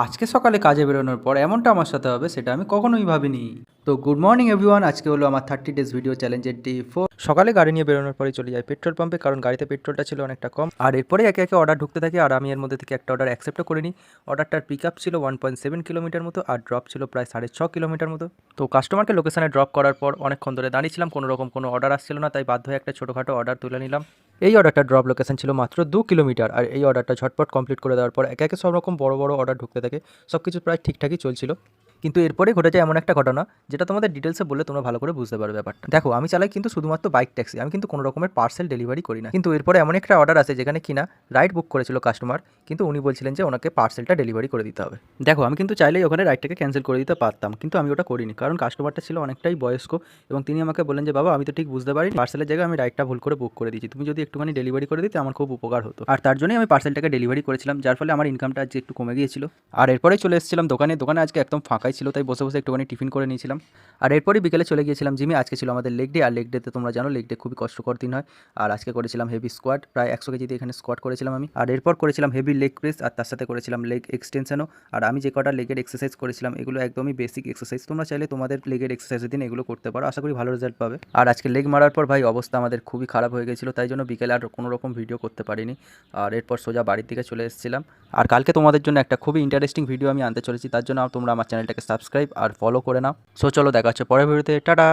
আজকে সকালে কাজে বেরোনোর পর এমনটা আমার সাথে হবে সেটা আমি কখনোই ভাবিনি। তো গুড মর্নিং এভরিওয়ান, আজকে হলো আমার 30 ডেজ ভিডিও চ্যালেঞ্জের ডে 4। সকালে গাড়ি নিয়ে বেরোনোর পরে চলে যাই পেট্রোল পাম্পে, কারণ গাড়িতে পেট্রোলটা ছিল অনেকটা কম। আর এরপরে একে একে অর্ডার ঢুকতে থাকে, আর আমি এর মধ্যে থেকে একটা অর্ডার অ্যাকসেপ্টও করিনি। অর্ডারটার পিক আপ ছিল 1.7 কিলোমিটার মতো, আর ড্রপ ছিল প্রায় 6.5 কিলোমিটার মতো। তো কাস্টমারকে লোকেশানে ড্রপ করার পর অনেকক্ষণ ধরে দাঁড়িয়েছিলাম, কোনো অর্ডার আসছিল না, তাই বাধ্য হয়ে একটা ছোটোখাটো অর্ডার তুলে নিলাম। এই অর্ডারটা ড্রপ লোকেশন ছিল মাত্র 2 কিলোমিটার, আর এই অর্ডারটা ঝটপট কমপ্লিট করে দেওয়ার পর একে একে সব রকম বড় বড় অর্ডার ঢুকতে থাকে। সব কিছু প্রায় ঠিকঠাকই চলছিল, কিন্তু এরপরে ঘটে যায় এমন একটা ঘটনা যেটা তোমাদের ডিটেলসে বললে তোমরা ভালো করে বুঝতে পারবে ব্যাপারটা। দেখো, আমি চালাই কিন্তু শুধুমাত্র বাইক ট্যাক্সি, আমি কিন্তু কোনো রকমের পার্সেল ডেলিভারি করি না। কিন্তু এরপরে এমন একটা অর্ডার আছে যেখানে কিনা রাইড বুক করেছিল কাস্টমার, কিন্তু উনি বলছিলেন যে ওনাকে পার্সেলটা ডেলিভারি করে দিতে হবে। দেখো, আমি কিন্তু চাইলেই ওখানে রাইডটাকে ক্যান্সেল করে দিতে পারতাম, কিন্তু আমি ওটা করিনি, কারণ কাস্টমারটা ছিল অনেকটাই বয়স্ক এবং তিনি আমাকে বললেন যে বাবা, আমি তো ঠিক বুঝতে পারিনি, পার্সেলের জায়গায় আমি রাইডটা ভুল করে বুক করে দিয়েছি, তুমি যদি একটুখানি ডেলিভারি করে দিতে আমার খুব উপকার হতো। আর তার জন্যই আমি পার্সেলটাকে ডেলিভারি করেছিলাম, যার ফলে আমার ইনকামটা আজকে একটু কমে গিয়েছিল। আর এরপরে চলে এসেছিলাম দোকানে। দোকানে আজকে একদম ফাঁকাই ছিল, তাই বসে বসে একটুখানি টিফিন করে নিয়েছিলাম। আর এরপরই বিকেলে চলে গিয়েছিলাম জিমে। আজকে ছিল আমাদের লেগ ডে, আর লেগ ডেতে তোমরা জানো লেগ ডে খুবই কষ্টকর দিন হয়। আর আজকে করেছিলাম হেভি স্কোয়াড, প্রায় 100 কেজি দিয়ে এখানে স্কোয়াড করেছিলাম আমি। আর এরপর করেছিলাম হেভি লেগ প্রেস, আর তার সাথে করেছিলাম লেগ এক্সটেনশনও। আর আমি যে কটা লেগের এক্সারসাইজ করেছিলাম এগুলো একদমই বেসিক এক্সারসাইজ, তোমরা চাইলে তোমাদের লেগের এক্সারসাইজের দিন এগুলো করতে পারো, আশা করি ভালো রেজাল্ট পাবে। আর আজকে লেগ মারার পর ভাই অবস্থা আমাদের খুবই খারাপ হয়ে গেছিলো, তাই জন্য বিকেলে আর কোনো রকম ভিডিও করতে পারিনি। আর এরপর সোজা বাড়ির দিকে চলে এসেছিলাম। আর কালকে তোমাদের জন্য একটা খুবই ইন্টারেস্টিং ভিডিও আমি আনতে চলেছি, তার জন্য তোমরা আমার চ্যানেলটাকে সাবস্ক্রাইব আর ফলো করে নাও। সো চলো, দেখা হচ্ছে পরের ভিডিওতে, টাটা।